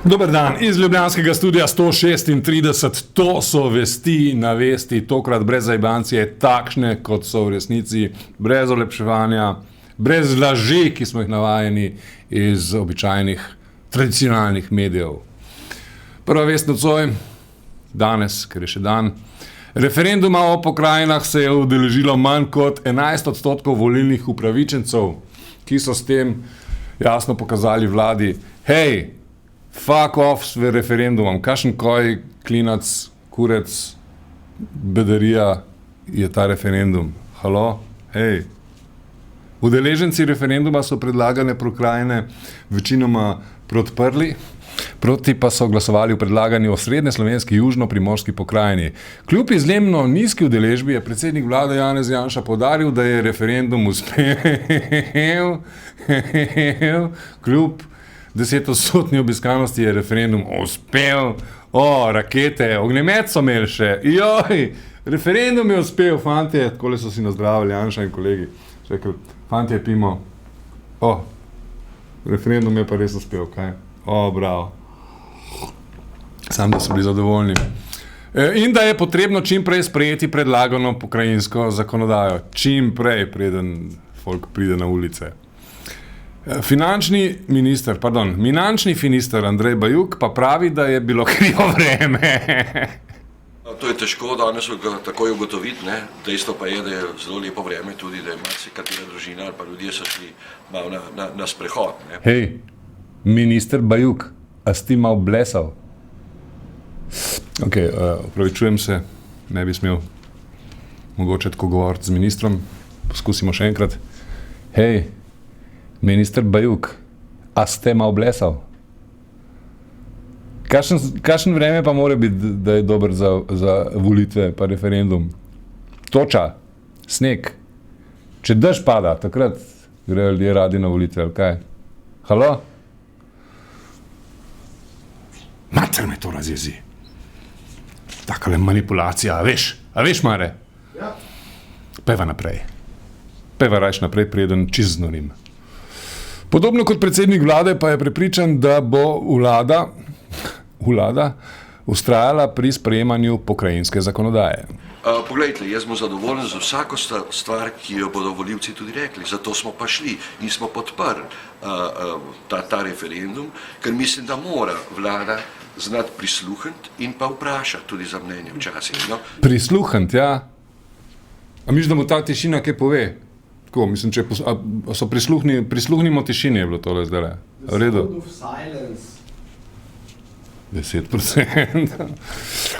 Dober dan iz ljubljanskega studia 136. To so vesti na vesti, tokrat brez zajbancije, takšne, kot so v resnici, brez olepševanja, brez laži, ki smo jih navajeni iz običajnih, tradicionalnih medijev. Prva vest nocoj, danes, ker je še dan, referenduma o pokrajinah se je udeležilo manj kot 11% volilnih upravičencev, ki so s tem jasno pokazali vladi, hej, fuck off s referendumom, kakšen koj, klinac, kurec, bedarija je ta referendum. Halo? Hej. Udeleženci referenduma so predlagane pokrajine večinoma podprli, proti pa so glasovali v predlagani osrednje slovenski južno-primorski pokrajini. Kljub izjemno nizki udeležbi je predsednik vlade Janez Janša poudaril, da je referendum uspel, kljub 10-odstotni obiskanosti je referendum uspel. Rakete, ognjemet so imeli še. Joj, referendum je uspel, fantje. Takole so si nazdravili Janša in kolegi. Rekli, fantje, pimo. Referendum je pa res uspel, kaj? Bravo. Sam, da so bili zadovoljni. In da je potrebno čim prej sprejeti predlagano pokrajinsko zakonodajo. Čim prej, preden folk pride na ulice. Finančni minister Andrej Bajuk pa pravi, da je bilo krivo vreme. To je težko danes takoj ugotoviti, ne? Dejstvo pa je, da je zelo lepo vreme, tudi da je marsikatera družina ali pa ljudje so šli malo na sprehod. Ne? Hej, minister Bajuk, a si ti malo blesal? Opravičujem se, ne bi smel mogoče tako govoriti z ministrom, poskusimo še enkrat. Hej, minister Bajuk, a ste malo blesal? Kakšen vreme pa mora biti, da je dober za volitve pa referendum? Toča, sneg. Če dež pada, takrat grejo ljudje radi na volitve, ali kaj? Halo? Mater me to razjezi. Takale manipulacija, a veš, Mare? Ja. Peva naprej. Peva rajš naprej, preden čist znorim. Podobno kot predsednik vlade pa je prepričan, da bo vlada ustrajala pri sprejemanju pokrajinske zakonodaje. Poglejte, jaz sem zadovoljen z vsako stvar, ki jo bodo volivci tudi rekli. Zato smo pa šli in smo podprli ta referendum, ker mislim, da mora vlada znati prisluhniti in pa vprašati tudi za mnenje včasih. No? Prisluhniti, ja. A misliš, da mu ta tišina kaj pove? Tako, mislim, če so prisluhnimo tišini, je bilo tole zdaj. V redu? 10%.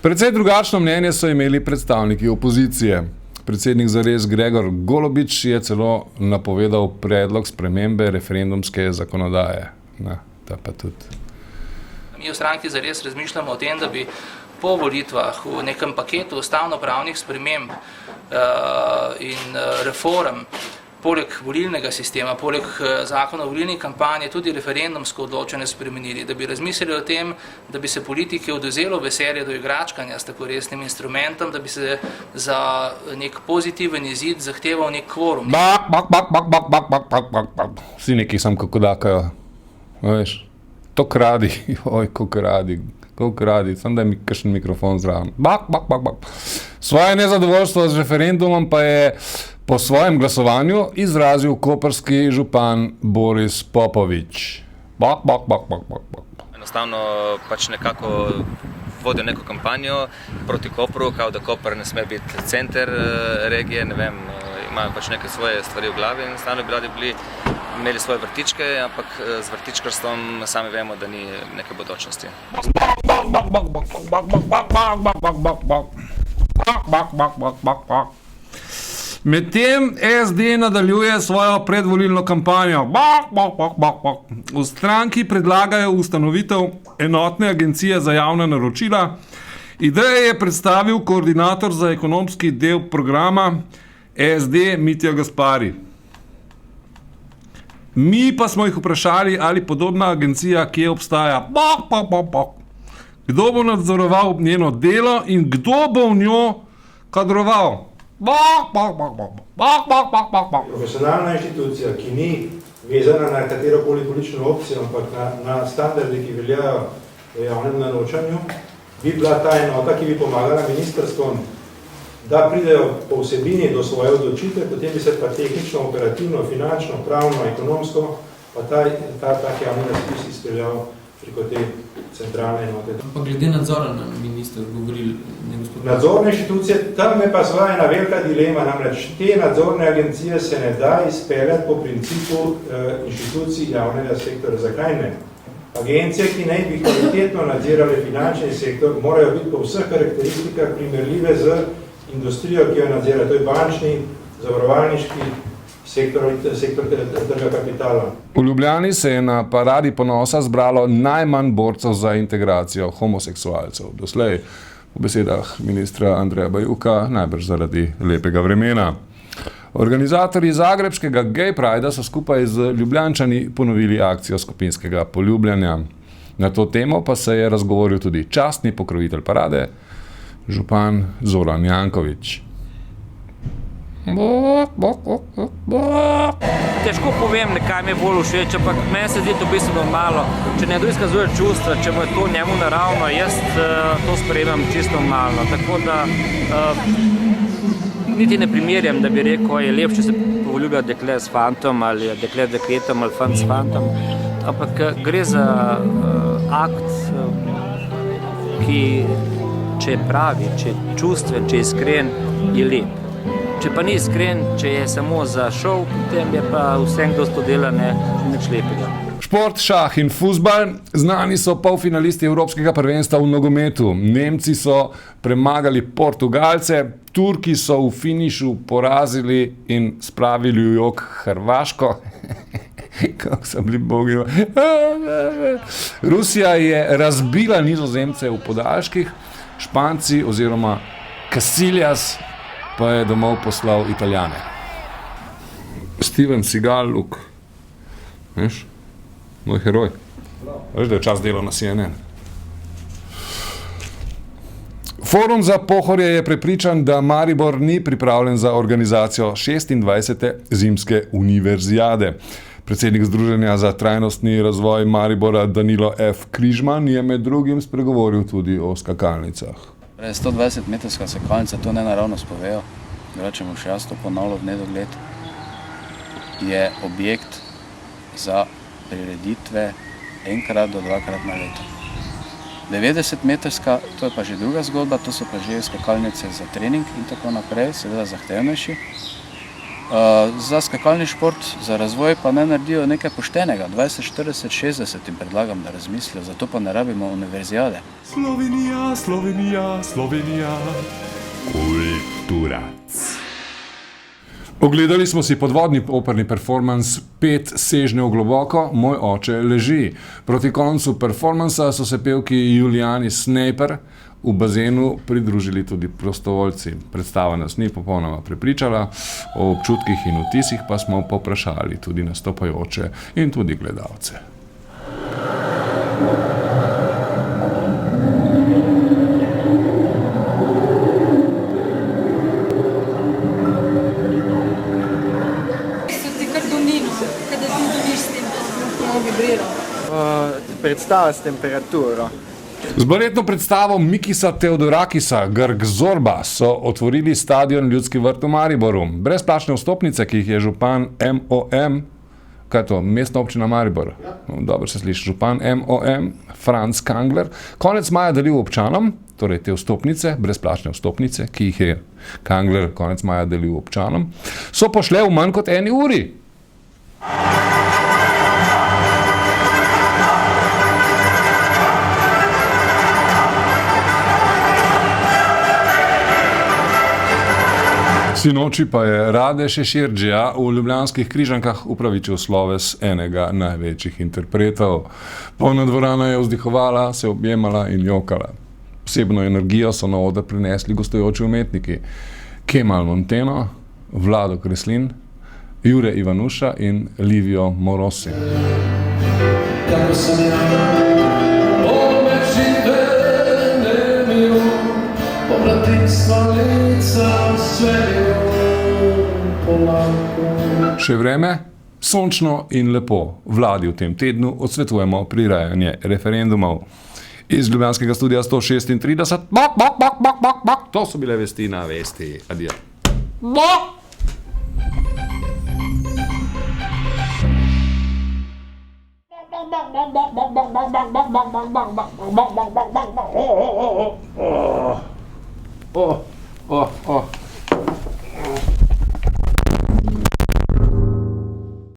Precej drugačno mnenje so imeli predstavniki opozicije. Predsednik zares Gregor Golobič je celo napovedal predlog spremembe referendumske zakonodaje. Ta pa tudi. Mi v stranki zares razmišljamo o tem, da bi po volitvah v nekem paketu ustavno-pravnih sprememb in reform, poleg volilnega sistema, poleg zakona o volilni kampanji, tudi referendumsko odločanje spremenili, da bi razmislili o tem, da bi se politiki odvzelo veselje do igračkanja s tako resnim instrumentom, da bi se za nek pozitiven izid zahteval nek kvorum. Vsi neki sam kako dakajo. Veš, toliko radi, koliko radi, samo da je kakšen mikrofon zraven. Svoje nezadovoljstvo z referendumom pa je po svojem glasovanju izrazil koprski župan Boris Popovič. Enostavno pač nekako vodijo neko kampanjo proti Kopru, kao da Koper ne sme biti center regije, ne vem, imajo pač neke svoje stvari v glavi in enostavno bi radi imeli svoje vrtičke, ampak z vrtičkarstvom sami vemo, da ni neke bodočnosti. Medtem SD nadaljuje svojo predvolilno kampanjo. V stranki predlagajo ustanovitev enotne agencije za javna naročila. Ideje je predstavil koordinator za ekonomski del programa SD Mitja Gaspari. Mi pa smo jih vprašali, ali podobna agencija kje obstaja. Kdo bo nadzoroval njeno delo in kdo bo v njo kadroval? Profesionalna inštitucija, ki ni vezana na katerokoli politično opcijo, ampak na standarde, ki veljajo v javnem naročanju, bi bila ta enota, ki bi pomagala ministrstvom, da pridejo po vsebini do svoje odločitve, potem bi se pa tehnično, operativno, finančno, pravno, ekonomsko, pa tak javni razpis izpeljal preko te centralne enote. Pa glede nadzora na minister govorili, ne gospod? Nadzorne inštitucije, tam je pa svoja ena velika dilema, namreč te nadzorne agencije se ne da izpeljati po principu inštitucij javnega sektora. Zakaj ne? Agencije, ki naj bi kvalitetno nadzirale finančni sektor, morajo biti po vseh karakteristikah primerljive z industrijo, ki jo nadzira. To je bančni, zavarovalniški sektor trga kapitala. V Ljubljani se je na paradi ponosa zbralo najmanj borcev za integracijo homoseksualcev. Doslej, v besedah ministra Andreja Bajuka, najbrž zaradi lepega vremena. Organizatorji zagrebškega Gay Prida so skupaj z Ljubljančani ponovili akcijo skupinskega poljubljanja. Na to temo pa se je razgovoril tudi častni pokrovitelj parade, župan Zoran Janković. Težko povem, kaj mi je bolj všeč, ampak meni se zdi to v bistvu normalno. Če nekdo izkazuje čustva, če mu je to njemu naravno, jaz to sprejemam čisto normalno. Tako da niti ne primerjam, da bi rekel, je lepše, če se poljublja dekle s fantom ali dekle z dekletom ali fant s fantom. Ampak gre za akt, ki, če je pravi, če je čustven, če je iskren, je lep. Če pa ni iskren, če je samo za šov, potem je pa vsem, kdo to dela, nič lepega. Šport, šah in fuzbal. Znani so polfinalisti Evropskega prvenstva v nogometu. Nemci so premagali Portugalce, Turki so v finišu porazili in spravili v jok Hrvaško. Kako so bili bogi. Rusija je razbila Nizozemce v podaljških, Španci oziroma Casillas pa je domov poslal Italijane. Steven Seagal, veš, moj heroj. Veš, da je čas delo na CNN. Forum za Pohorje je prepričan, da Maribor ni pripravljen za organizacijo 26. zimske univerzijade. Predsednik Združenja za trajnostni razvoj Maribora Danilo F. Križman je med drugim spregovoril tudi o skakalnicah. 120-metrska skakalnica, to ne naravno spovejo, rečemo še jaz to ponavljam v nedogled, je objekt za prireditve enkrat do dvakrat na leto. 90-metrska, to je pa že druga zgodba, to so pa že skakalnice za trening in tako naprej, seveda zahtevnejši. Za skakalni šport, za razvoj pa ne naredijo nekaj poštenega, 20, 40, 60 in predlagam, da razmislijo, zato pa ne rabimo univerzijade. Slovenija, Slovenija, Slovenija, kulturac. Ogledali smo si podvodni operni performans 5 sežnjev globoko, moj oče leži. Proti koncu performansa so se pevki Julijani Snejper v bazenu pridružili tudi prostovoljci. Predstava nas ni popolnoma prepričala, o občutkih in vtisih pa smo povprašali tudi nastopajoče in tudi gledalce. Predstava s temperaturo. Z baletno predstavo Mikisa Teodorakisa Grg Zorba so otvorili stadion Ljudski vrt v Mariboru. Brezplačne vstopnice, ki jih je župan MOM, kaj je to, Mestna občina Maribor, dobro se sliši, župan MOM, Franz Kangler, konec maja delil občanom, torej te vstopnice, brezplačne vstopnice, ki jih je Kangler konec maja delil občanom, so pošle v manj kot 1 uri. Sinoči pa je Rade Šeširđija v ljubljanskih Križankah upravičil sloves enega največjih interpretov. Polna dvorana je vzdihovala, se objemala in jokala. Posebno energijo so na oder prinesli gostujoči umetniki. Kemal Monteno, Vlado Kreslin, Jure Ivanuša in Livio Morosi. Še vreme, sončno in lepo. Vladi v tem tednu odsvetujemo prirajanje referendumov. Iz ljubljanskega studia 136. To so bile vesti na vesti. Adijo. Oh.